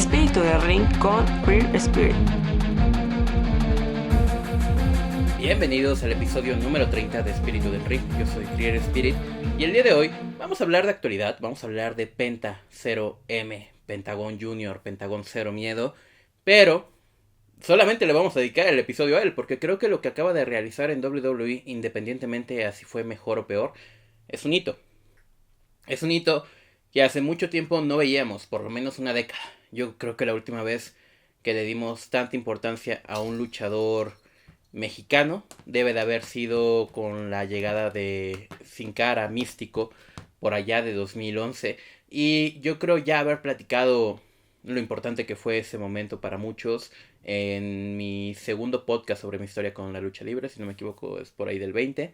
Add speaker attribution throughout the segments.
Speaker 1: Espíritu del Ring con Queer Spirit.
Speaker 2: Bienvenidos al episodio número 30 de Espíritu del Ring. Yo soy Queer Spirit y el día de hoy vamos a hablar de actualidad. Vamos a hablar de Penta 0M, Pentagón Junior, Pentagón Cero Miedo. Pero solamente le vamos a dedicar el episodio a él, porque creo que lo que acaba de realizar en WWE, independientemente a si fue mejor o peor, es un hito. Es un hito que hace mucho tiempo no veíamos, por lo menos una década. Yo creo que la última vez que le dimos tanta importancia a un luchador mexicano debe de haber sido con la llegada de Sin Cara, Místico, por allá de 2011. Y yo creo ya haber platicado lo importante que fue ese momento para muchos en mi segundo podcast sobre mi historia con la lucha libre, si no me equivoco es por ahí del 20.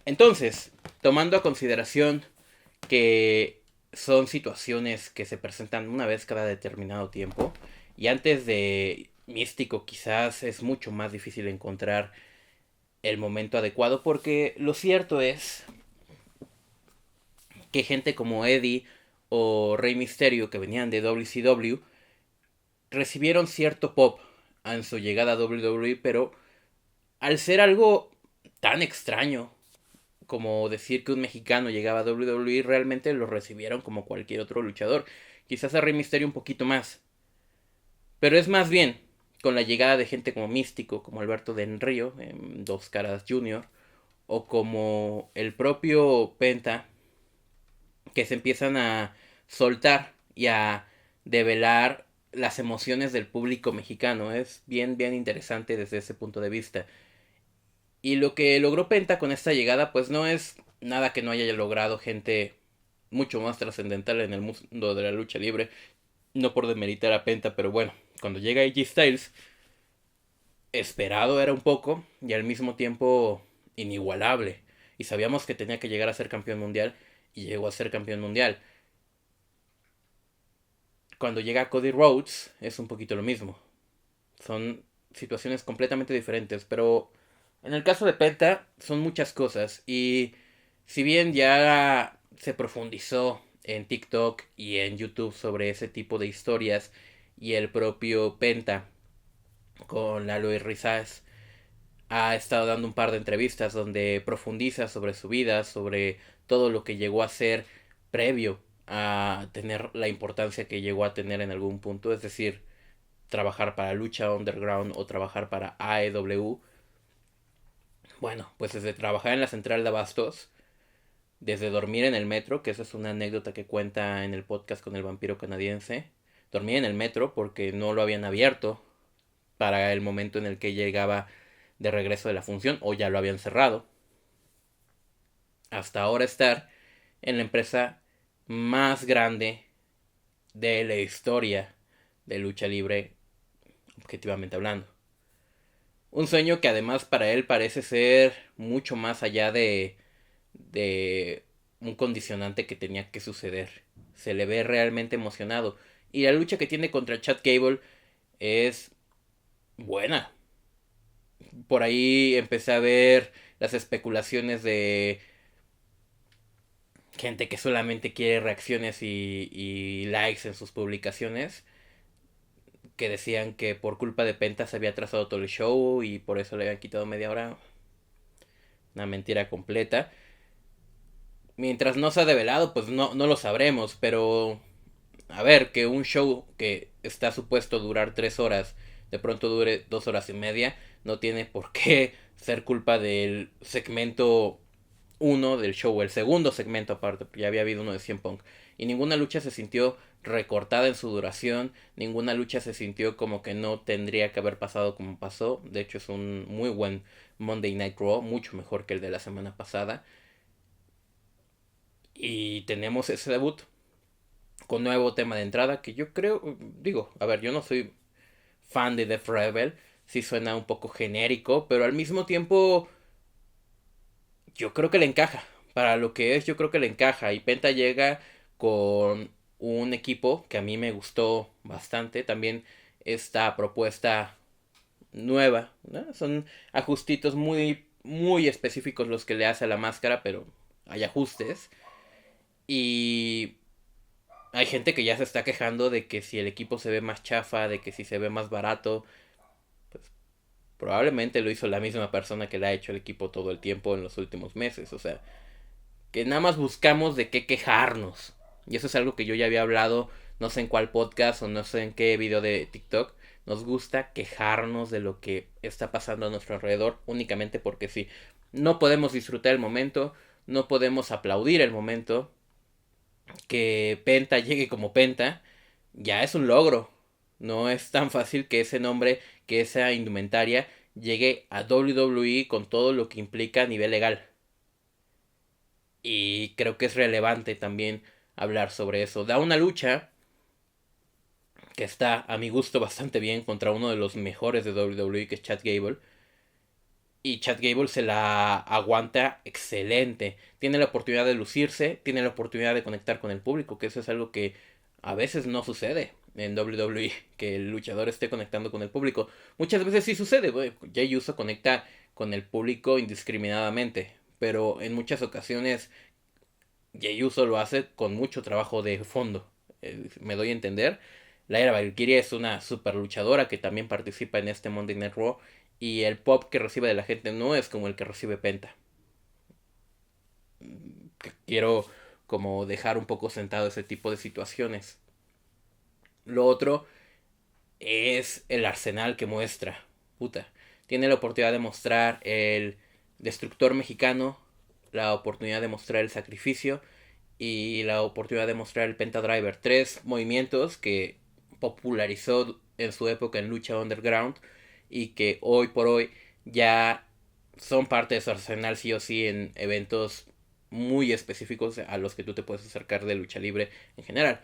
Speaker 2: Entonces, tomando a consideración que son situaciones que se presentan una vez cada determinado tiempo, y antes de Místico quizás es mucho más difícil encontrar el momento adecuado, porque lo cierto es que gente como Eddie o Rey Mysterio, que venían de WCW, recibieron cierto pop en su llegada a WWE, pero al ser algo tan extraño como decir que un mexicano llegaba a WWE, realmente lo recibieron como cualquier otro luchador. Quizás a Rey Mysterio un poquito más. Pero es más bien con la llegada de gente como Místico, como Alberto Del Río, en Dos Caras Jr., o como el propio Penta, que se empiezan a soltar y a develar las emociones del público mexicano. Es bien, bien interesante desde ese punto de vista. Y lo que logró Penta con esta llegada, pues no es nada que no haya logrado gente mucho más trascendental en el mundo de la lucha libre. No por demeritar a Penta, pero bueno, cuando llega AJ Styles, esperado era un poco y al mismo tiempo inigualable. Y sabíamos que tenía que llegar a ser campeón mundial y llegó a ser campeón mundial. Cuando llega Cody Rhodes es un poquito lo mismo. Son situaciones completamente diferentes, pero en el caso de Penta son muchas cosas y si bien ya se profundizó en TikTok y en YouTube sobre ese tipo de historias y el propio Penta con Lalo y Rizaz ha estado dando un par de entrevistas donde profundiza sobre su vida, sobre todo lo que llegó a ser previo a tener la importancia que llegó a tener en algún punto, es decir, trabajar para Lucha Underground o trabajar para AEW. Bueno, pues desde trabajar en la central de abastos, desde dormir en el metro, que esa es una anécdota que cuenta en el podcast con el vampiro canadiense, dormía en el metro porque no lo habían abierto para el momento en el que llegaba de regreso de la función o ya lo habían cerrado, hasta ahora estar en la empresa más grande de la historia de lucha libre, objetivamente hablando. Un sueño que además para él parece ser mucho más allá de un condicionante que tenía que suceder. Se le ve realmente emocionado. Y la lucha que tiene contra Chad Gable es buena. Por ahí empecé a ver las especulaciones de gente que solamente quiere reacciones y likes en sus publicaciones, que decían que por culpa de Penta se había atrasado todo el show y por eso le habían quitado media hora. Una mentira completa. Mientras no se ha develado, pues no lo sabremos, pero a ver, que un show que está supuesto durar 3 horas, de pronto dure 2 horas y media, no tiene por qué ser culpa del segmento uno del show, el segundo segmento aparte, ya había habido uno de CM Punk. Y ninguna lucha se sintió recortada en su duración, ninguna lucha se sintió como que no tendría que haber pasado como pasó. De hecho es un muy buen Monday Night Raw, mucho mejor que el de la semana pasada. Y tenemos ese debut con nuevo tema de entrada que yo creo, digo, a ver, yo no soy fan de Def Rebel, sí suena un poco genérico, pero al mismo tiempo yo creo que le encaja. Para lo que es, yo creo que le encaja. Y Penta llega con un equipo que a mí me gustó bastante. También esta propuesta nueva, ¿no? Son ajustitos muy, muy específicos los que le hace a la máscara, pero hay ajustes. Y Hay gente que ya se está quejando de que si el equipo se ve más chafa, de que si se ve más barato, probablemente lo hizo la misma persona que le ha hecho el equipo todo el tiempo en los últimos meses. O sea, que nada más buscamos de qué quejarnos. Y eso es algo que yo ya había hablado, no sé en cuál podcast o no sé en qué video de TikTok. Nos gusta quejarnos de lo que está pasando a nuestro alrededor únicamente porque sí. No podemos disfrutar el momento, no podemos aplaudir el momento. Que Penta llegue como Penta ya es un logro. No es tan fácil que ese nombre, que esa indumentaria llegue a WWE con todo lo que implica a nivel legal. Y creo que es relevante también hablar sobre eso. Da una lucha que está a mi gusto bastante bien contra uno de los mejores de WWE, que es Chad Gable. Y Chad Gable se la aguanta excelente. Tiene la oportunidad de lucirse, tiene la oportunidad de conectar con el público, que eso es algo que a veces no sucede en WWE, que el luchador esté conectando con el público. Muchas veces sí sucede, Jey Uso conecta con el público indiscriminadamente, pero en muchas ocasiones Jey Uso lo hace con mucho trabajo de fondo. Me doy a entender. Lyra Valkyria es una super luchadora que también participa en este Monday Night Raw. Y el pop que recibe de la gente no es como el que recibe Penta. Quiero como dejar un poco sentado ese tipo de situaciones. Lo otro es el arsenal que muestra. Puta. Tiene la oportunidad de mostrar el destructor mexicano, la oportunidad de mostrar el sacrificio y la oportunidad de mostrar el Pentadriver. Tres movimientos que popularizó en su época en lucha underground y que hoy por hoy ya son parte de su arsenal sí o sí en eventos muy específicos a los que tú te puedes acercar de lucha libre en general.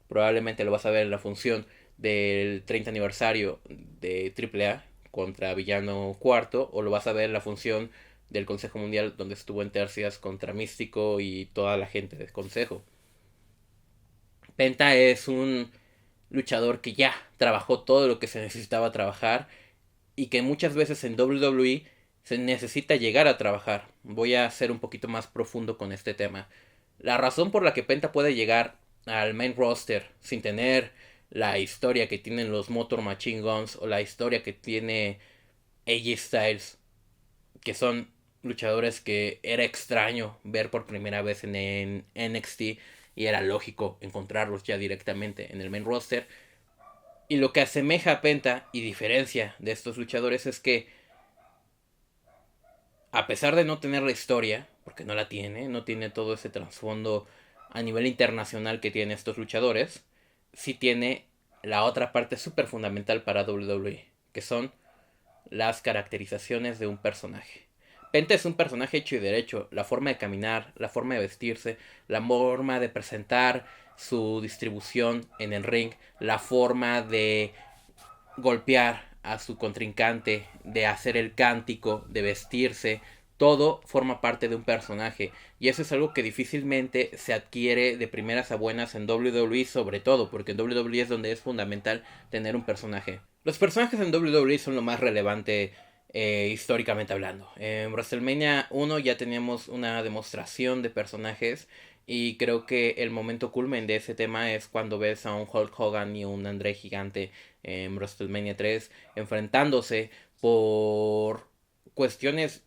Speaker 2: Probablemente lo vas a ver en la función del 30 aniversario de AAA contra Villano Cuarto, o lo vas a ver en la función del Consejo Mundial donde estuvo en tercias contra Místico y toda la gente del Consejo. Penta es un luchador que ya trabajó todo lo que se necesitaba trabajar y que muchas veces en WWE se necesita llegar a trabajar. Voy a ser un poquito más profundo con este tema. La razón por la que Penta puede llegar al main roster sin tener la historia que tienen los Motor Machine Guns o la historia que tiene AJ Styles, que son luchadores que era extraño ver por primera vez en NXT y era lógico encontrarlos ya directamente en el main roster. Y lo que asemeja a Penta y diferencia de estos luchadores es que, a pesar de no tener la historia, porque no la tiene, no tiene todo ese trasfondo a nivel internacional que tienen estos luchadores, sí tiene la otra parte súper fundamental para WWE, que son las caracterizaciones de un personaje. Penta es un personaje hecho y derecho, la forma de caminar, la forma de vestirse, la forma de presentar su distribución en el ring, la forma de golpear a su contrincante, de hacer el cántico, de vestirse, todo forma parte de un personaje. Y eso es algo que difícilmente se adquiere de primeras a buenas en WWE, sobre todo, porque en WWE es donde es fundamental tener un personaje. Los personajes en WWE son lo más relevante históricamente hablando. En WrestleMania 1 ya teníamos una demostración de personajes y creo que el momento culmen de ese tema es cuando ves a un Hulk Hogan y un André Gigante en WrestleMania 3 enfrentándose por cuestiones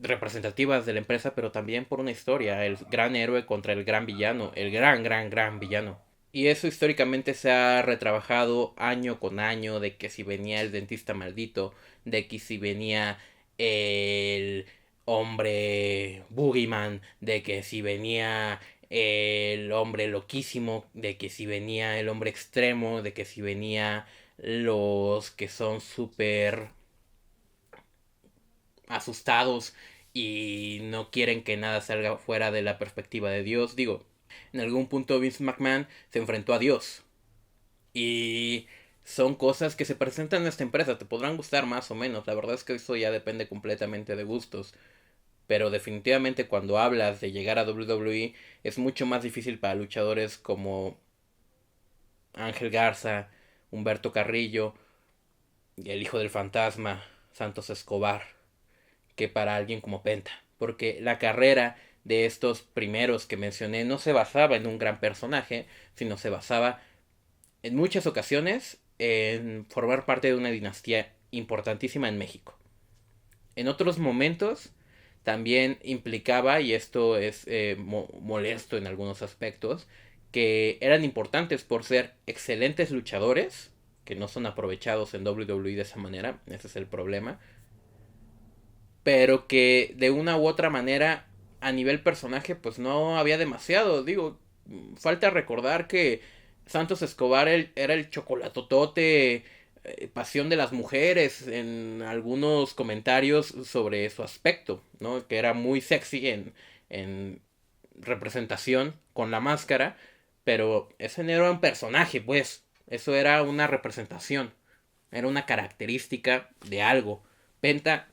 Speaker 2: representativas de la empresa, pero también por una historia, el gran héroe contra el gran villano, el gran villano. Y eso históricamente se ha retrabajado año con año, de que si venía el dentista maldito, de que si venía el hombre boogeyman, de que si venía el hombre loquísimo, de que si venía el hombre extremo, de que si venía los que son súper asustados y no quieren que nada salga fuera de la perspectiva de Dios. Digo, en algún punto Vince McMahon se enfrentó a Dios. Y son cosas que se presentan en esta empresa. Te podrán gustar más o menos. La verdad es que eso ya depende completamente de gustos. Pero definitivamente cuando hablas de llegar a WWE es mucho más difícil para luchadores como Ángel Garza, Humberto Carrillo, y el hijo del fantasma, Santos Escobar, que para alguien como Penta. Porque la carrera de estos primeros que mencioné no se basaba en un gran personaje, sino se basaba en muchas ocasiones en formar parte de una dinastía importantísima en México. En otros momentos también implicaba, y esto es molesto en algunos aspectos, que eran importantes por ser excelentes luchadores, que no son aprovechados en WWE de esa manera, ese es el problema, pero que de una u otra manera a nivel personaje pues no había demasiado. Digo, falta recordar que Santos Escobar era el chocolatotote, pasión de las mujeres en algunos comentarios sobre su aspecto, ¿no? Que era muy sexy en representación con la máscara, pero ese no era un personaje, pues, eso era una representación, era una característica de algo. Penta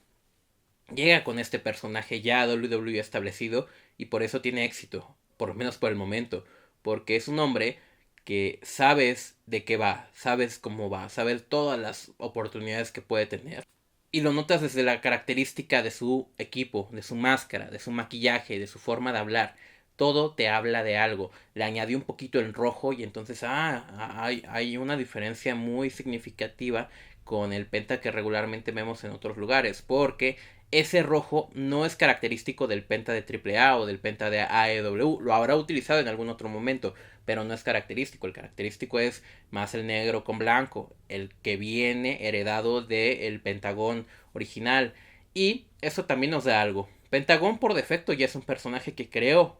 Speaker 2: llega con este personaje ya WWE establecido y por eso tiene éxito, por lo menos por el momento, porque es un hombre que sabes de qué va, sabes cómo va, sabes todas las oportunidades que puede tener. Y lo notas desde la característica de su equipo, de su máscara, de su maquillaje, de su forma de hablar. Todo te habla de algo. Le añadió un poquito el rojo y entonces hay una diferencia muy significativa con el penta que regularmente vemos en otros lugares. Porque ese rojo no es característico del penta de AAA o del penta de AEW. Lo habrá utilizado en algún otro momento, pero no es característico. El característico es más el negro con blanco, el que viene heredado del Pentagón original. Y eso también nos da algo. Pentagón por defecto ya es un personaje que creó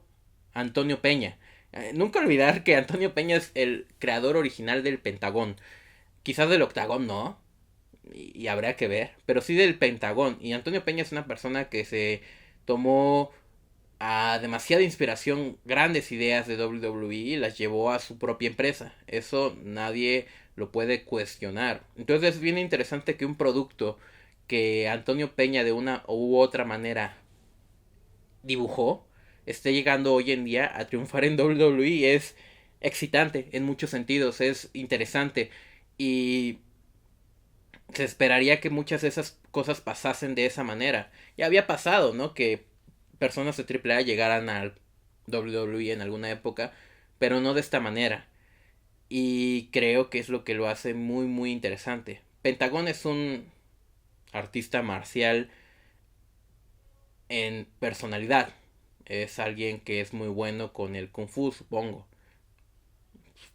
Speaker 2: Antonio Peña. Nunca olvidar que Antonio Peña es el creador original del Pentagón. Quizás del Octagón no, y habrá que ver, pero sí del Pentagón. Y Antonio Peña es una persona que se tomó a demasiada inspiración grandes ideas de WWE y las llevó a su propia empresa. Eso nadie lo puede cuestionar. Entonces es bien interesante que un producto que Antonio Peña de una u otra manera dibujó esté llegando hoy en día a triunfar en WWE. Es excitante en muchos sentidos, es interesante y se esperaría que muchas de esas cosas pasasen de esa manera. Ya había pasado, ¿no? Que personas de AAA llegaran al WWE en alguna época, pero no de esta manera. Y creo que es lo que lo hace muy muy interesante. Pentagón es un artista marcial en personalidad. Es alguien que es muy bueno con el kung fu, supongo.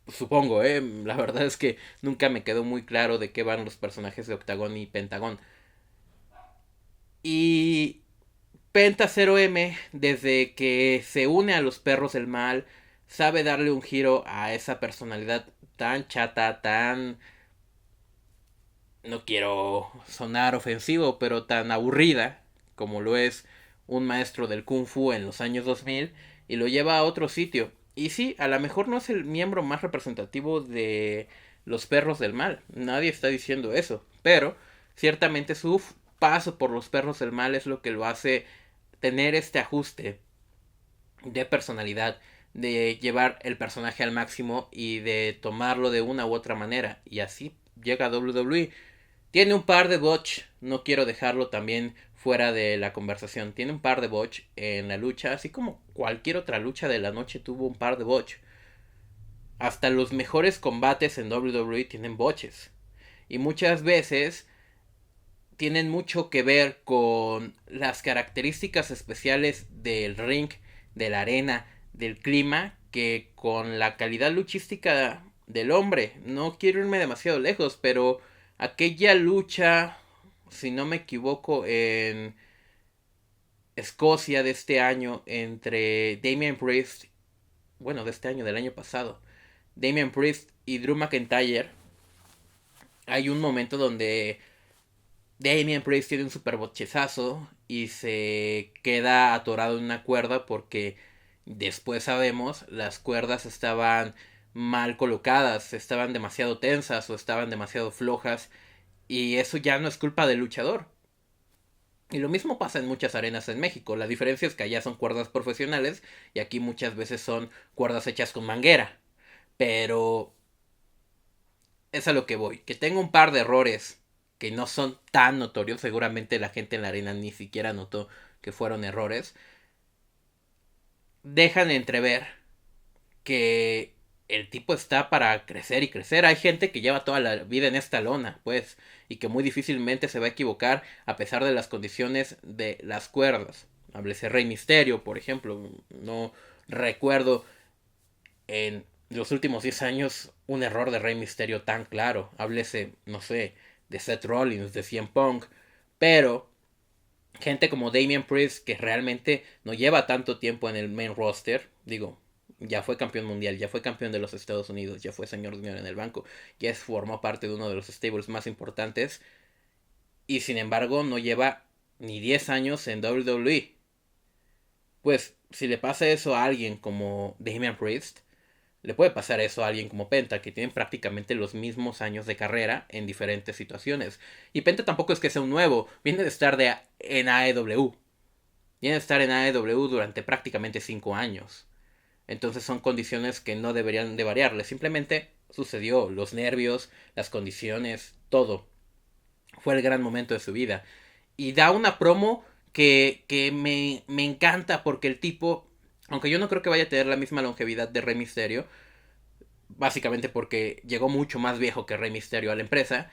Speaker 2: Supongo, la verdad es que nunca me quedó muy claro de qué van los personajes de Octagón y Pentagón. Y Penta 0M, desde que se une a los perros del mal, sabe darle un giro a esa personalidad tan chata, tan... No quiero sonar ofensivo, pero tan aburrida como lo es un maestro del kung fu en los años 2000 y lo lleva a otro sitio. Y sí, a lo mejor no es el miembro más representativo de los perros del mal, nadie está diciendo eso, pero ciertamente su paso por los perros del mal es lo que lo hace tener este ajuste de personalidad, de llevar el personaje al máximo y de tomarlo de una u otra manera. Y así llega a WWE. Tiene un par de botch, no quiero dejarlo también fuera de la conversación. Tiene un par de botch en la lucha, así como cualquier otra lucha de la noche tuvo un par de botch. Hasta los mejores combates en WWE tienen botches. Y muchas veces tienen mucho que ver con las características especiales del ring, de la arena, del clima, que con la calidad luchística del hombre. No quiero irme demasiado lejos, pero aquella lucha, si no me equivoco, en Escocia de este año entre Damian Priest, bueno, de este año, del año pasado, Damian Priest y Drew McIntyre, hay un momento donde Damian Priest tiene un super bochezazo y se queda atorado en una cuerda porque después sabemos las cuerdas estaban mal colocadas, estaban demasiado tensas o estaban demasiado flojas y eso ya no es culpa del luchador. Y lo mismo pasa en muchas arenas en México. La diferencia es que allá son cuerdas profesionales y aquí muchas veces son cuerdas hechas con manguera. Pero es a lo que voy. Que tengo un par de errores que no son tan notorios. Seguramente la gente en la arena ni siquiera notó que fueron errores. dejan entrever que el tipo está para crecer y crecer. Hay gente que lleva toda la vida en esta lona, pues, y que muy difícilmente se va a equivocar a pesar de las condiciones de las cuerdas. Háblese Rey Misterio, por ejemplo. No recuerdo en los últimos 10 años un error de Rey Misterio tan claro. Háblese, no sé, de Seth Rollins, de CM Punk. Pero gente como Damian Priest, que realmente no lleva tanto tiempo en el main roster, digo, ya fue campeón mundial, ya fue campeón de los Estados Unidos, ya fue señor en el banco, ya formó parte de uno de los stables más importantes, y sin embargo no lleva ni 10 años en WWE. Pues si le pasa eso a alguien como Damian Priest, le puede pasar eso a alguien como Penta, que tienen prácticamente los mismos años de carrera en diferentes situaciones. Y Penta tampoco es que sea un nuevo, viene de estar en AEW. Viene de estar en AEW durante prácticamente 5 años. Entonces son condiciones que no deberían de variarle. Simplemente sucedió. Los nervios, las condiciones, todo. Fue el gran momento de su vida. Y da una promo que me encanta porque el tipo, aunque yo no creo que vaya a tener la misma longevidad de Rey Mysterio, básicamente porque llegó mucho más viejo que Rey Mysterio a la empresa,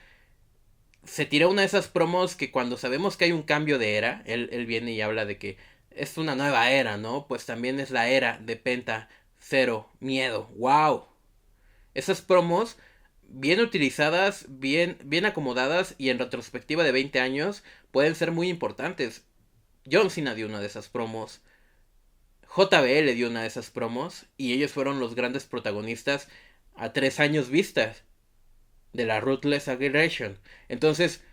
Speaker 2: se tiró una de esas promos que cuando sabemos que hay un cambio de era, él viene y habla de que es una nueva era, ¿no? Pues también es la era de Penta, Cero, Miedo. ¡Wow! Esas promos, bien utilizadas, bien acomodadas y en retrospectiva de 20 años, pueden ser muy importantes. John Cena dio una de esas promos. JBL dio una de esas promos. Y ellos fueron los grandes protagonistas a 3 años vistas de la Ruthless Aggression. Entonces,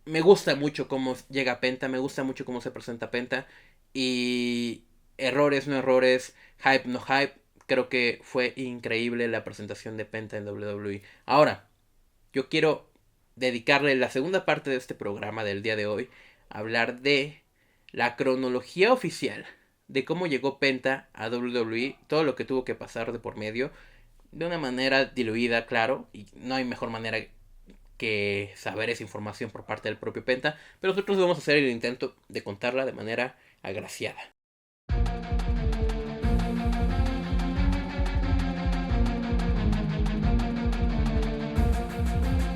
Speaker 2: me gusta mucho cómo llega Penta, me gusta mucho cómo se presenta Penta. Y errores, no errores, hype, no hype. Creo que fue increíble la presentación de Penta en WWE. Ahora, yo quiero dedicarle la segunda parte de este programa del día de hoy a hablar de la cronología oficial de cómo llegó Penta a WWE, todo lo que tuvo que pasar de por medio, de una manera diluida, claro, y no hay mejor manera que saber esa información por parte del propio Penta, pero nosotros vamos a hacer el intento de contarla de manera agraciada.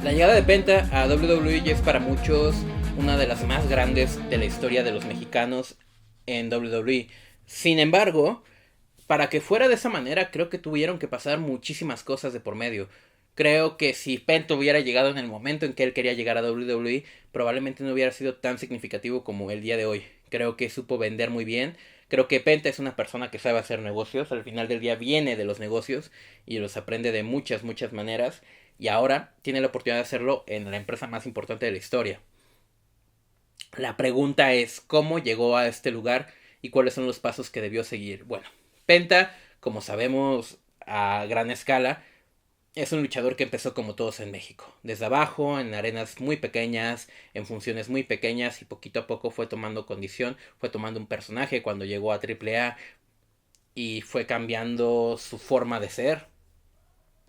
Speaker 2: La llegada de Penta a WWE es para muchos una de las más grandes de la historia de los mexicanos en WWE. Sin embargo, para que fuera de esa manera, creo que tuvieron que pasar muchísimas cosas de por medio. Creo que si Penta hubiera llegado en el momento en que él quería llegar a WWE, probablemente no hubiera sido tan significativo como el día de hoy. Creo que supo vender muy bien. Creo que Penta es una persona que sabe hacer negocios. Al final del día viene de los negocios y los aprende de muchas, muchas maneras. Y ahora tiene la oportunidad de hacerlo en la empresa más importante de la historia. La pregunta es cómo llegó a este lugar y cuáles son los pasos que debió seguir. Bueno, Penta, como sabemos a gran escala, es un luchador que empezó como todos en México, desde abajo, en arenas muy pequeñas, en funciones muy pequeñas y poquito a poco fue tomando condición, fue tomando un personaje cuando llegó a AAA y fue cambiando su forma de ser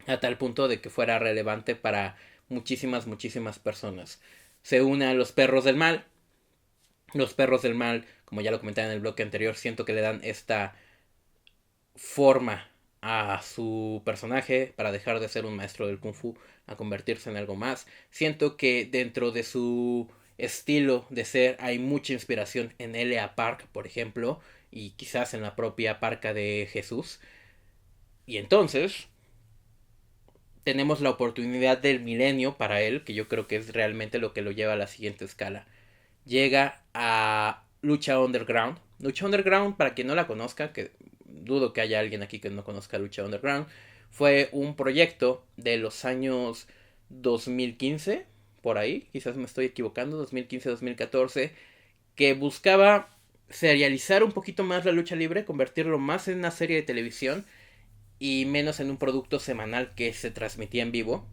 Speaker 2: a tal punto de que fuera relevante para muchísimas, muchísimas personas. Se une a los Perros del Mal. Los Perros del Mal, como ya lo comentaba en el bloque anterior, siento que le dan esta forma a su personaje para dejar de ser un maestro del kung fu a convertirse en algo más. Siento que dentro de su estilo de ser hay mucha inspiración en L.A. Park, por ejemplo, y quizás en la propia Parca de Jesús. Y entonces tenemos la oportunidad del milenio para él, que yo creo que es realmente lo que lo lleva a la siguiente escala. Llega a Lucha Underground. Lucha Underground, para quien no la conozca, que dudo que haya alguien aquí que no conozca Lucha Underground, fue un proyecto de los años 2015, por ahí, quizás me estoy equivocando, 2015-2014, que buscaba serializar un poquito más la lucha libre, convertirlo más en una serie de televisión y menos en un producto semanal que se transmitía en vivo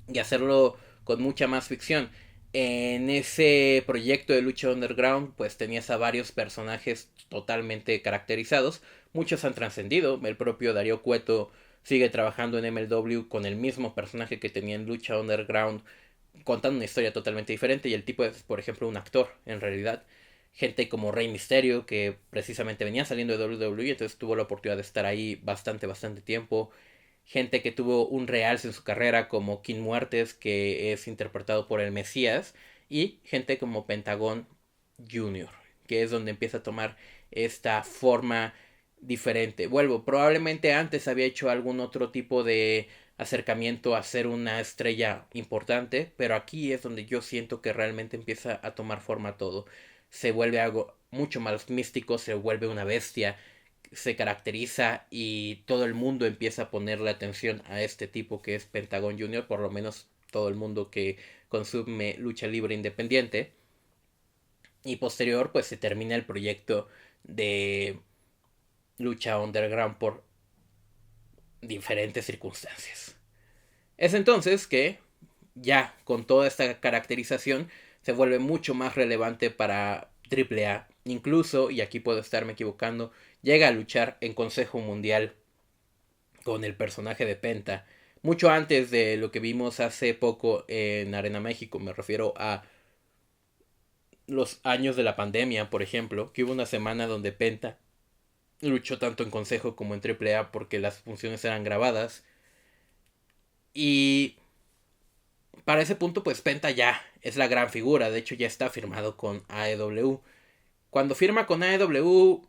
Speaker 2: y hacerlo con mucha más ficción. En ese proyecto de lucha underground pues tenías a varios personajes totalmente caracterizados, muchos han trascendido, el propio Darío Cueto sigue trabajando en MLW con el mismo personaje que tenía en lucha underground, contando una historia totalmente diferente y el tipo es por ejemplo un actor en realidad. gente como Rey Mysterio, que precisamente venía saliendo de WWE, entonces tuvo la oportunidad de estar ahí bastante tiempo. Gente que tuvo un realce en su carrera, como King Muertes, que es interpretado por el Mesías. Y gente como Pentagon Jr., que es donde empieza a tomar esta forma diferente. Vuelvo, probablemente antes había hecho algún otro tipo de acercamiento a ser una estrella importante, pero aquí es donde yo siento que realmente empieza a tomar forma todo. Se vuelve algo mucho más místico, se vuelve una bestia, se caracteriza y todo el mundo empieza a ponerle atención a este tipo que es Pentagon Jr., por lo menos todo el mundo que consume lucha libre independiente. Y posterior pues se termina el proyecto de lucha underground por diferentes circunstancias. Es entonces que ya con toda esta caracterización se vuelve mucho más relevante para AAA. Incluso, y aquí puedo estarme equivocando, llega a luchar en Consejo Mundial con el personaje de Penta. Mucho antes de lo que vimos hace poco en Arena México, me refiero a los años de la pandemia, por ejemplo, que hubo una semana donde Penta luchó tanto en Consejo como en AAA porque las funciones eran grabadas. Y para ese punto, pues Penta ya es la gran figura. De hecho, ya está firmado con AEW. Cuando firma con AEW,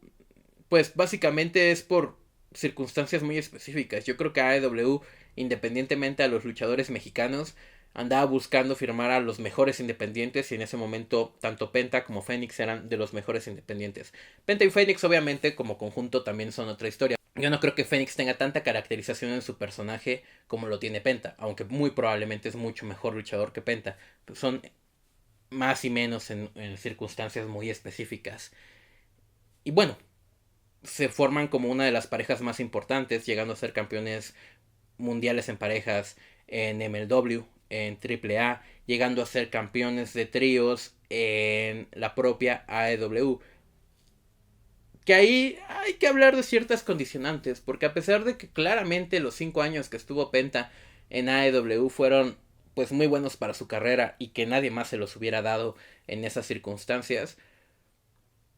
Speaker 2: pues básicamente es por circunstancias muy específicas. Yo creo que AEW, independientemente a los luchadores mexicanos, andaba buscando firmar a los mejores independientes y en ese momento tanto Penta como Fénix eran de los mejores independientes. Penta y Fénix obviamente como conjunto también son otra historia. Yo no creo que Fénix tenga tanta caracterización en su personaje como lo tiene Penta, aunque muy probablemente es mucho mejor luchador que Penta. Son más y menos en circunstancias muy específicas. Y bueno, se forman como una de las parejas más importantes, llegando a ser campeones mundiales en parejas en MLW, en AAA, llegando a ser campeones de tríos en la propia AEW. Que ahí hay que hablar de ciertas condicionantes, porque a pesar de que claramente los 5 años que estuvo Penta en AEW fueron pues muy buenos para su carrera y que nadie más se los hubiera dado en esas circunstancias,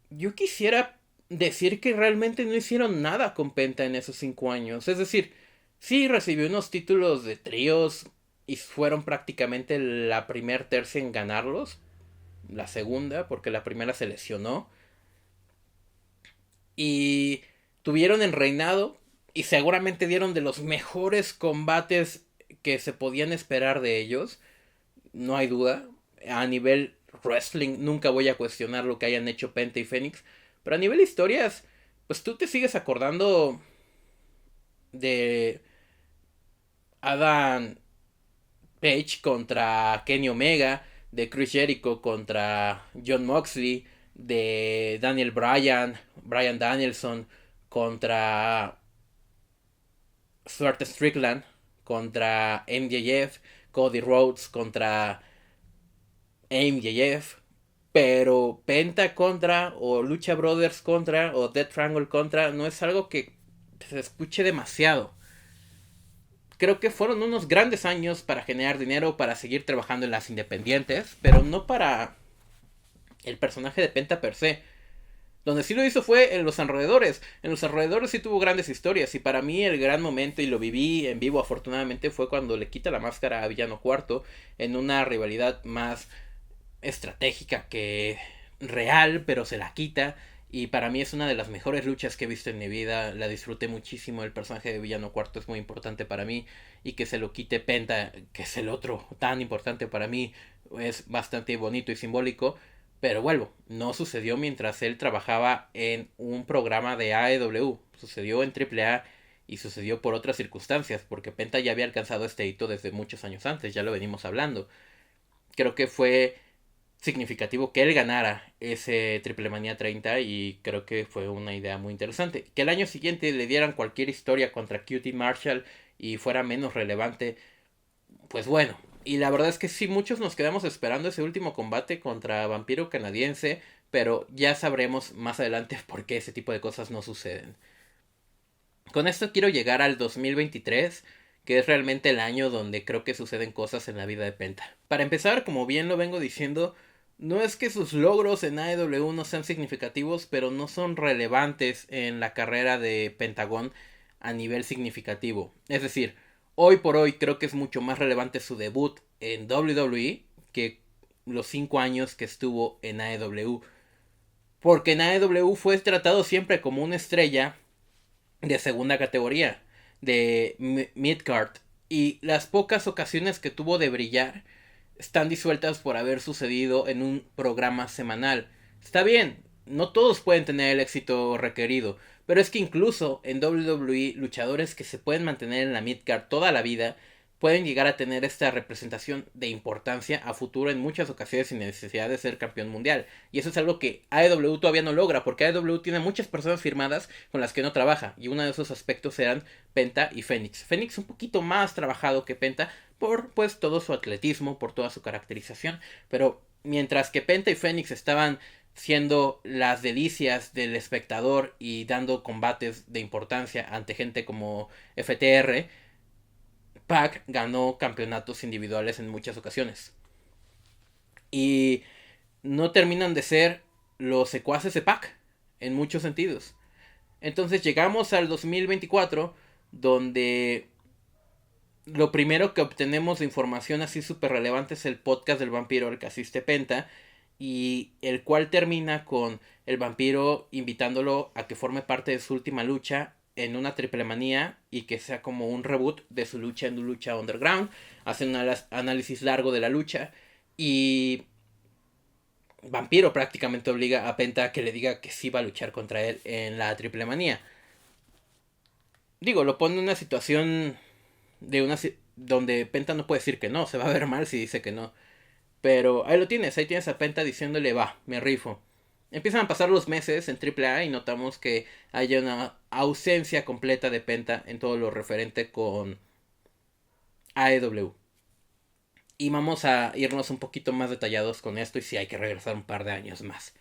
Speaker 2: yo quisiera decir que realmente no hicieron nada con Penta en esos 5 años. Es decir, sí recibió unos títulos de tríos y fueron prácticamente la primer tercia en ganarlos, la segunda, porque la primera se lesionó. Y tuvieron el reinado y seguramente dieron de los mejores combates que se podían esperar de ellos. No hay duda. A nivel wrestling nunca voy a cuestionar lo que hayan hecho Penta y Fénix. Pero a nivel historias, pues tú te sigues acordando de Adam Page contra Kenny Omega, de Chris Jericho contra John Moxley, de Daniel Bryan, Bryan Danielson contra Stuart Strickland, contra MJF, Cody Rhodes contra MJF, pero Penta contra, o Lucha Brothers contra, o Death Triangle contra, no es algo que se escuche demasiado. Creo que fueron unos grandes años para generar dinero, para seguir trabajando en las independientes, pero no para el personaje de Penta per se. Donde sí lo hizo fue en los alrededores. En los alrededores sí tuvo grandes historias. Y para mí el gran momento, y lo viví en vivo afortunadamente, fue cuando le quita la máscara a Villano Cuarto. En una rivalidad más estratégica que real, pero se la quita. Y para mí es una de las mejores luchas que he visto en mi vida. La disfruté muchísimo. El personaje de Villano Cuarto es muy importante para mí. Y que se lo quite Penta, que es el otro tan importante para mí, es bastante bonito y simbólico. Pero vuelvo, no sucedió mientras él trabajaba en un programa de AEW. Sucedió en AAA y sucedió por otras circunstancias, porque Penta ya había alcanzado este hito desde muchos años antes, ya lo venimos hablando. Creo que fue significativo que él ganara ese Triple Manía 30 y creo que fue una idea muy interesante. Que el año siguiente le dieran cualquier historia contra QT Marshall y fuera menos relevante, pues bueno. Y la verdad es que sí, muchos nos quedamos esperando ese último combate contra Vampiro Canadiense, pero ya sabremos más adelante por qué ese tipo de cosas no suceden. Con esto quiero llegar al 2023, que es realmente el año donde creo que suceden cosas en la vida de Penta. Para empezar, como bien lo vengo diciendo, No es que sus logros en AEW no sean significativos, pero no son relevantes en la carrera de Pentagón a nivel significativo. Es decir, hoy por hoy creo que es mucho más relevante su debut en WWE que los 5 años que estuvo en AEW. Porque en AEW fue tratado siempre como una estrella de segunda categoría, de midcard. Y las pocas ocasiones que tuvo de brillar están disueltas por haber sucedido en un programa semanal. Está bien, no todos pueden tener el éxito requerido, pero es que incluso en WWE luchadores que se pueden mantener en la midcard toda la vida pueden llegar a tener esta representación de importancia a futuro en muchas ocasiones sin necesidad de ser campeón mundial. Y eso es algo que AEW todavía no logra, porque AEW tiene muchas personas firmadas con las que no trabaja, y uno de esos aspectos eran Penta y Fénix. Fénix un poquito más trabajado que Penta por pues todo su atletismo, por toda su caracterización, pero mientras que Penta y Fénix estaban siendo las delicias del espectador y dando combates de importancia ante gente como FTR, Pac ganó campeonatos individuales en muchas ocasiones. Y no terminan de ser los secuaces de Pac en muchos sentidos. Entonces llegamos al 2024 donde lo primero que obtenemos de información así súper relevante es el podcast del vampiro al que asiste Penta, y el cual termina con el vampiro invitándolo a que forme parte de su última lucha en una triple manía y que sea como un reboot de su lucha en lucha underground. Hacen un análisis largo de la lucha y Vampiro prácticamente obliga a Penta a que le diga que sí va a luchar contra él en la triple manía. Digo, lo pone en una situación de una donde Penta no puede decir que no, se va a ver mal si dice que no. Pero ahí lo tienes, ahí tienes a Penta diciéndole, va, me rifo. Empiezan a pasar los meses en AAA y notamos que hay una ausencia completa de Penta en todo lo referente con AEW. Y vamos a irnos un poquito más detallados con esto y si hay que regresar un par de años más.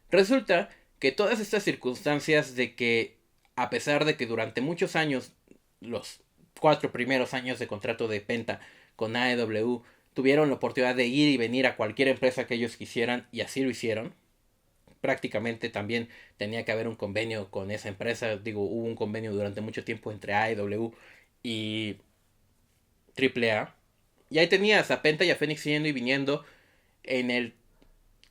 Speaker 2: Resulta que todas estas circunstancias de que, a pesar de que durante muchos años, los 4 primeros años de contrato de Penta con AEW, tuvieron la oportunidad de ir y venir a cualquier empresa que ellos quisieran y así lo hicieron. Prácticamente también tenía que haber un convenio con esa empresa. Digo, hubo un convenio durante mucho tiempo entre AEW y AAA. Y ahí tenías a Penta y a Fénix yendo y viniendo en el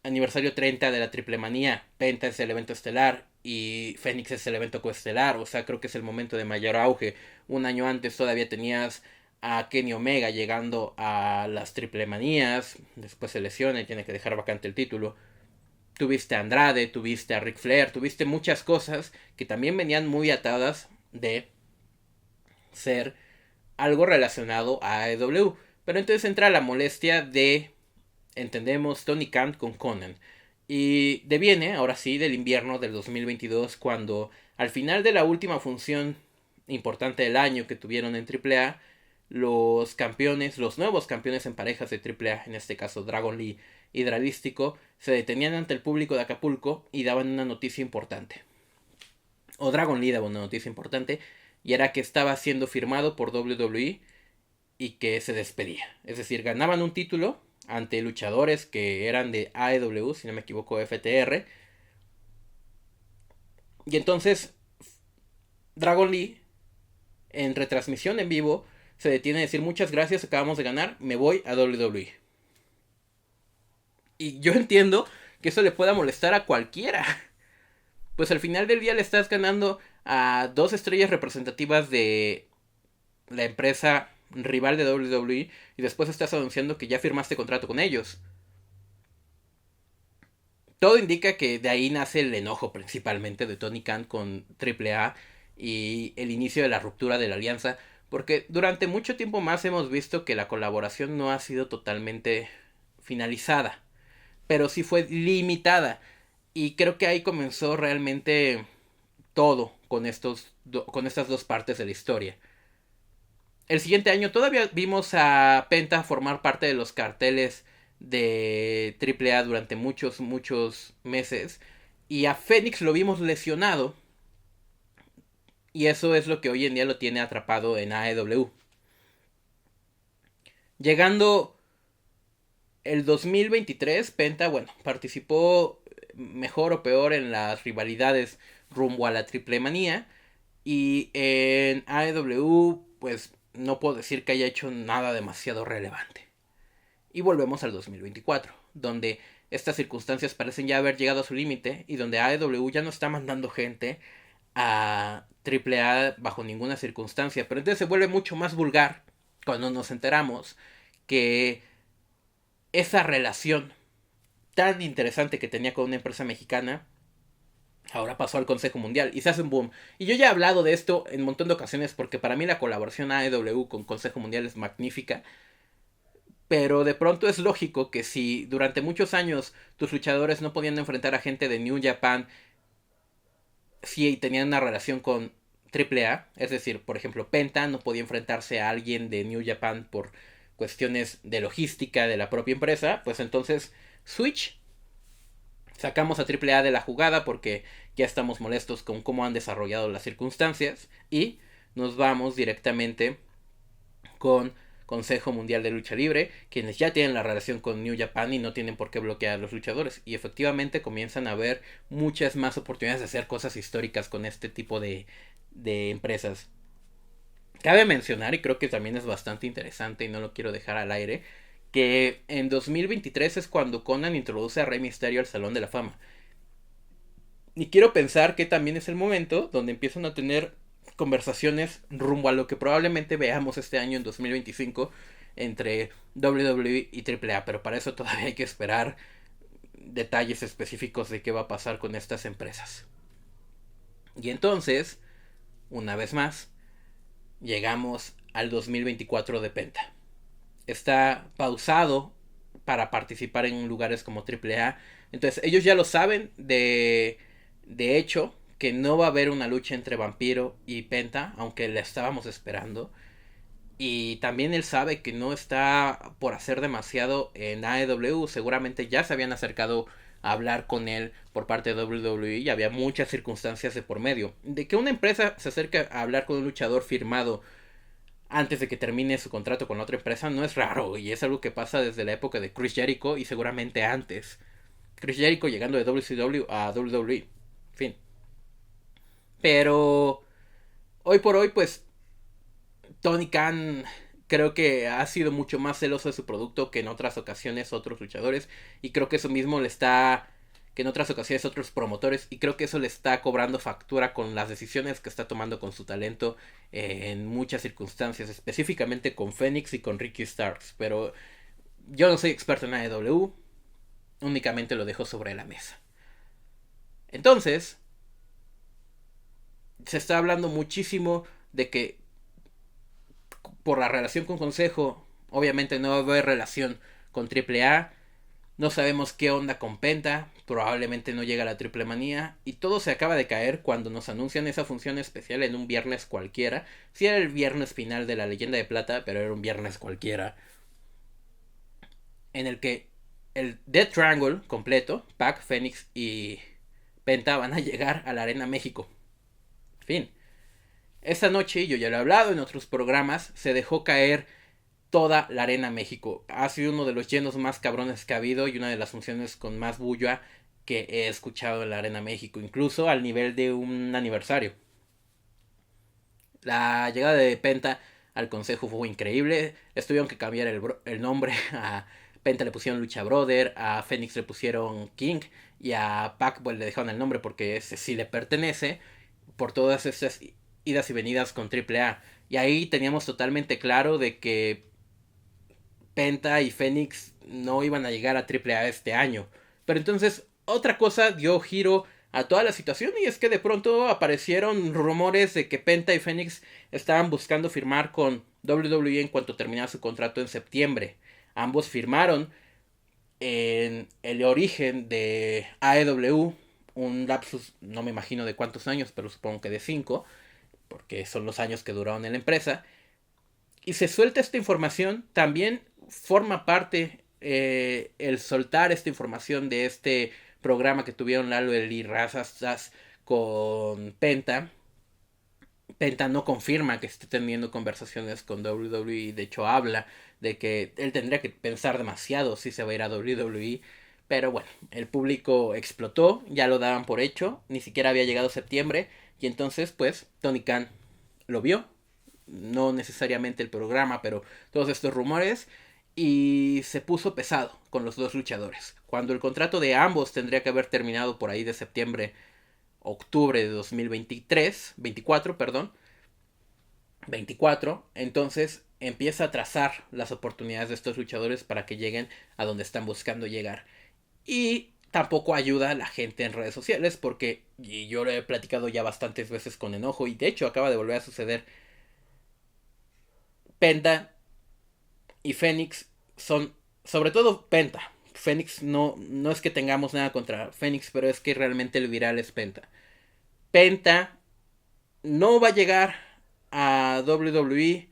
Speaker 2: aniversario 30 de la Triple Manía. Penta es el evento estelar y Fénix es el evento coestelar. O sea, creo que es el momento de mayor auge. Un año antes todavía tenías a Kenny Omega llegando a las Triple Manías. Después se lesiona y tiene que dejar vacante el título. Tuviste a Andrade, tuviste a Ric Flair, tuviste muchas cosas que también venían muy atadas de ser algo relacionado a AEW. Pero entonces entra la molestia de, entendemos, Tony Khan con Conan. Y deviene, ahora sí, del invierno del 2022, cuando al final de la última función importante del año que tuvieron en AAA, los campeones, los nuevos campeones en parejas de AAA, en este caso Dragon Lee y Dralístico, se detenían ante el público de Acapulco y daban una noticia importante. O Dragon Lee daba una noticia importante, y era que estaba siendo firmado por WWE y que se despedía. Es decir, ganaban un título ante luchadores que eran de AEW, si no me equivoco, FTR. Y entonces Dragon Lee, en retransmisión en vivo, se detiene a decir muchas gracias, acabamos de ganar, me voy a WWE. Y yo entiendo que eso le pueda molestar a cualquiera. Pues al final del día le estás ganando a dos estrellas representativas de la empresa rival de WWE y después estás anunciando que ya firmaste contrato con ellos. Todo indica que de ahí nace el enojo principalmente de Tony Khan con AAA y el inicio de la ruptura de la alianza, porque durante mucho tiempo más hemos visto que la colaboración no ha sido totalmente finalizada, pero sí fue limitada, y creo que ahí comenzó realmente todo con con estas dos partes de la historia. El siguiente año todavía vimos a Penta formar parte de los carteles de AAA durante muchos meses. Y a Fénix lo vimos lesionado. Y eso es lo que hoy en día lo tiene atrapado en AEW. Llegando el 2023 Penta, bueno, participó mejor o peor en las rivalidades rumbo a la Triple Manía. Y en AEW, pues no puedo decir que haya hecho nada demasiado relevante. Y volvemos al 2024, donde estas circunstancias parecen ya haber llegado a su límite y donde AEW ya no está mandando gente a AAA bajo ninguna circunstancia. Pero entonces se vuelve mucho más vulgar cuando nos enteramos que esa relación tan interesante que tenía con una empresa mexicana ahora pasó al Consejo Mundial y se hace un boom. Y yo ya he hablado de esto en un montón de ocasiones porque para mí la colaboración AEW con Consejo Mundial es magnífica. Pero de pronto es lógico que si durante muchos años tus luchadores no podían enfrentar a gente de New Japan, si tenían una relación con AAA, es decir, por ejemplo, Penta no podía enfrentarse a alguien de New Japan por cuestiones de logística de la propia empresa, pues entonces Switch sacamos a AAA de la jugada porque ya estamos molestos con cómo han desarrollado las circunstancias y nos vamos directamente con Consejo Mundial de Lucha Libre, quienes ya tienen la relación con New Japan y no tienen por qué bloquear a los luchadores. Y efectivamente comienzan a haber muchas más oportunidades de hacer cosas históricas con este tipo de empresas. Cabe mencionar, y creo que también es bastante interesante y no lo quiero dejar al aire, que en 2023 es cuando Conan introduce a Rey Mysterio al Salón de la Fama. Y quiero pensar que también es el momento donde empiezan a tener conversaciones rumbo a lo que probablemente veamos este año en 2025 entre WWE y AAA, pero para eso todavía hay que esperar detalles específicos de qué va a pasar con estas empresas. Y entonces, una vez más, llegamos al 2024 de Penta. Está pausado para participar en lugares como AAA. Entonces ellos ya lo saben de hecho que no va a haber una lucha entre Vampiro y Penta, aunque la estábamos esperando. Y también él sabe que no está por hacer demasiado en AEW. Seguramente ya se habían acercado a hablar con él por parte de WWE y había muchas circunstancias de por medio. De que una empresa se acerque a hablar con un luchador firmado antes de que termine su contrato con otra empresa no es raro y es algo que pasa desde la época de Chris Jericho y seguramente antes. Chris Jericho llegando de WCW a WWE. En fin. Pero hoy por hoy, pues Tony Khan creo que ha sido mucho más celoso de su producto que en otras ocasiones otros luchadores. Y creo que eso mismo le está... que en otras ocasiones otros promotores. Y creo que eso le está cobrando factura con las decisiones que está tomando con su talento en muchas circunstancias. Específicamente con Phoenix y con Ricky Starks. Pero yo no soy experto en AEW. Únicamente lo dejo sobre la mesa. Entonces, se está hablando muchísimo de que por la relación con Consejo, obviamente no va a haber relación con AAA. No sabemos qué onda con Penta, probablemente no llega a la Triple Manía. Y todo se acaba de caer cuando nos anuncian esa función especial en un viernes cualquiera. Sí era el viernes final de la Leyenda de Plata, pero era un viernes cualquiera. En el que el Death Triangle completo, Pac, Phoenix y Penta van a llegar a la Arena México. Fin. Esta noche, yo ya lo he hablado en otros programas, se dejó caer toda la Arena México. Ha sido uno de los llenos más cabrones que ha habido y una de las funciones con más bulla que he escuchado en la Arena México, incluso al nivel de un aniversario. La llegada de Penta al consejo fue increíble. Les tuvieron que cambiar el nombre. A Penta le pusieron Lucha Brother, a Phoenix le pusieron King y a Pac pues, le dejaron el nombre porque ese sí le pertenece por todas estas idas y venidas con AAA. Y ahí teníamos totalmente claro de que Penta y Phoenix no iban a llegar a AAA este año. Pero entonces otra cosa dio giro a toda la situación y es que de pronto aparecieron rumores de que Penta y Phoenix estaban buscando firmar con WWE en cuanto terminara su contrato en septiembre. Ambos firmaron en el origen de AEW, un lapsus no me imagino de cuántos años, pero supongo que de 5, porque son los años que duraron en la empresa. Y se suelta esta información, también forma parte el soltar esta información de este programa que tuvieron Lalo y Razas con Penta, Penta no confirma que esté teniendo conversaciones con WWE. De hecho, habla de que él tendría que pensar demasiado si se va a ir a WWE. Pero bueno, el público explotó, ya lo daban por hecho, ni siquiera había llegado septiembre. Y entonces, pues, Tony Khan lo vio. No necesariamente el programa, pero todos estos rumores. Y se puso pesado con los dos luchadores. Cuando el contrato de ambos tendría que haber terminado por ahí de septiembre, octubre de 2023, 24, perdón, 24, entonces empieza a trazar las oportunidades de estos luchadores para que lleguen a donde están buscando llegar. Y tampoco ayuda a la gente en redes sociales porque, y yo lo he platicado ya bastantes veces con enojo, y de hecho acaba de volver a suceder, Penta y Fénix son, sobre todo Penta. Fénix no es que tengamos nada contra Fénix, pero es que realmente el viral es Penta. Penta no va a llegar a WWE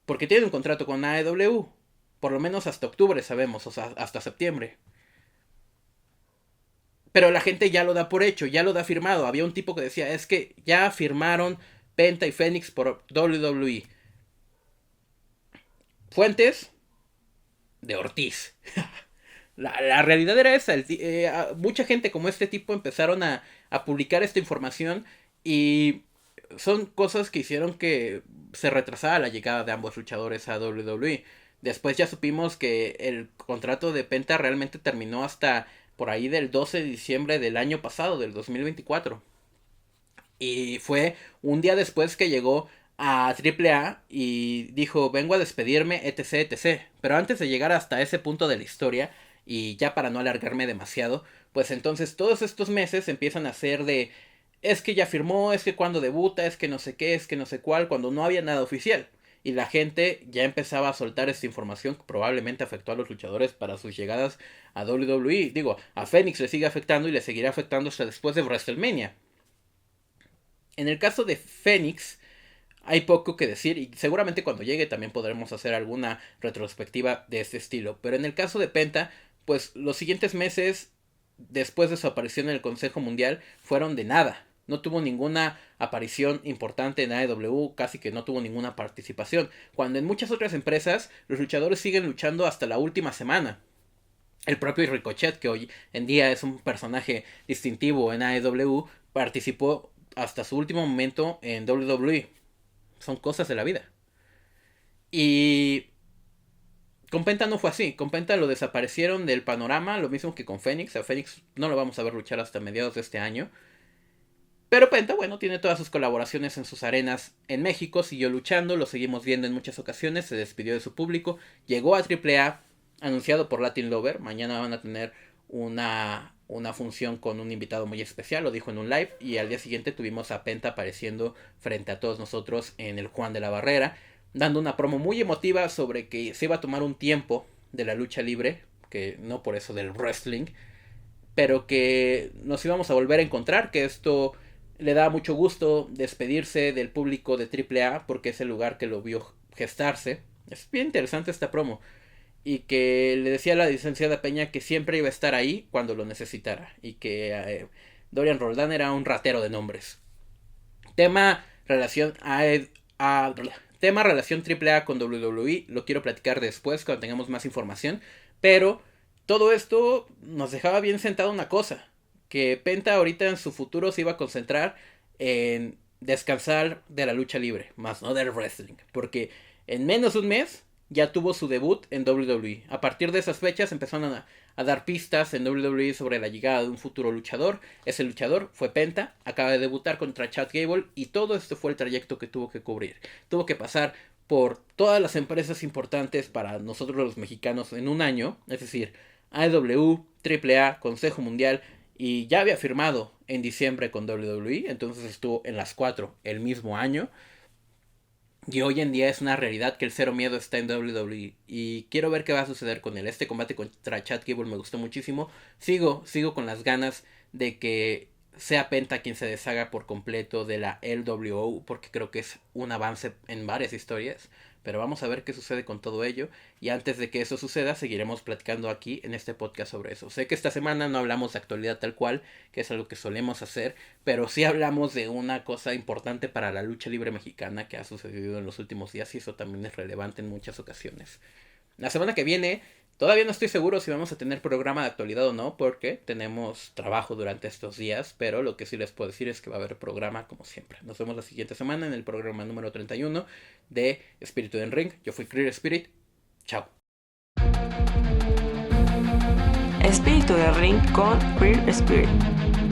Speaker 2: porque tiene un contrato con AEW. Por lo menos hasta octubre sabemos, o sea, hasta septiembre. Pero la gente ya lo da por hecho, ya lo da firmado. Había un tipo que decía, es que ya firmaron Penta y Fénix por WWE. Fuentes de Ortiz. La realidad era esa. Mucha gente como este tipo empezaron a publicar esta información y son cosas que hicieron que se retrasara la llegada de ambos luchadores a WWE. Después ya supimos que el contrato de Penta realmente terminó hasta por ahí del 12 de diciembre del año pasado, del 2024. Y fue un día después que llegó a AAA y dijo, vengo a despedirme, etc, etc. Pero antes de llegar hasta ese punto de la historia, y ya para no alargarme demasiado, pues entonces todos estos meses empiezan a ser de, es que ya firmó, es que cuando debuta, es que no sé qué, es que no sé cuál, cuando no había nada oficial. Y la gente ya empezaba a soltar esta información que probablemente afectó a los luchadores para sus llegadas a WWE. Digo, a Fénix le sigue afectando y le seguirá afectando hasta después de WrestleMania. En el caso de Fénix, hay poco que decir y seguramente cuando llegue también podremos hacer alguna retrospectiva de este estilo. Pero en el caso de Penta, pues los siguientes meses después de su aparición en el Consejo Mundial fueron de nada. No tuvo ninguna aparición importante en AEW, casi que no tuvo ninguna participación. Cuando en muchas otras empresas los luchadores siguen luchando hasta la última semana. El propio Ricochet, que hoy en día es un personaje distintivo en AEW, participó hasta su último momento en WWE. Son cosas de la vida. Y con Penta no fue así. Con Penta lo desaparecieron del panorama, lo mismo que con Fénix. A Fénix no lo vamos a ver luchar hasta mediados de este año. Pero Penta, bueno, tiene todas sus colaboraciones en sus arenas en México, siguió luchando, lo seguimos viendo en muchas ocasiones, se despidió de su público, llegó a AAA, anunciado por Latin Lover. Mañana van a tener una función con un invitado muy especial, lo dijo en un live, y al día siguiente tuvimos a Penta apareciendo frente a todos nosotros en el Juan de la Barrera, dando una promo muy emotiva sobre que se iba a tomar un tiempo de la lucha libre, que no por eso del wrestling, pero que nos íbamos a volver a encontrar, que esto le da mucho gusto despedirse del público de AAA porque es el lugar que lo vio gestarse. Es bien interesante esta promo. Y que le decía a la licenciada Peña que siempre iba a estar ahí cuando lo necesitara. Y que Dorian Roldán era un ratero de nombres. Tema relación tema relación AAA con WWE. Lo quiero platicar después cuando tengamos más información. Pero todo esto nos dejaba bien sentado una cosa. Que Penta ahorita en su futuro se iba a concentrar en descansar de la lucha libre. Más no del wrestling. Porque en menos de un mes ya tuvo su debut en WWE. A partir de esas fechas empezaron a dar pistas en WWE sobre la llegada de un futuro luchador. Ese luchador fue Penta, acaba de debutar contra Chad Gable y todo esto fue el trayecto que tuvo que cubrir. Tuvo que pasar por todas las empresas importantes para nosotros los mexicanos en un año, es decir, AEW, AAA, Consejo Mundial, y ya había firmado en diciembre con WWE, entonces estuvo en las 4 el mismo año. Y hoy en día es una realidad que el Cero Miedo está en WWE. Y quiero ver qué va a suceder con él. Este combate contra Chad Gable me gustó muchísimo. Sigo con las ganas de que sea Penta quien se deshaga por completo de la LWO. Porque creo que es un avance en varias historias. Pero vamos a ver qué sucede con todo ello. Y antes de que eso suceda, seguiremos platicando aquí en este podcast sobre eso. Sé que esta semana no hablamos de actualidad tal cual, que es algo que solemos hacer, pero sí hablamos de una cosa importante para la lucha libre mexicana que ha sucedido en los últimos días y eso también es relevante en muchas ocasiones. La semana que viene, todavía no estoy seguro si vamos a tener programa de actualidad o no, porque tenemos trabajo durante estos días, pero lo que sí les puedo decir es que va a haber programa como siempre. Nos vemos la siguiente semana en el programa número 31 de Espíritu en Ring. Yo fui Clear Spirit. Chao.
Speaker 1: Espíritu de Ring con Queer Spirit.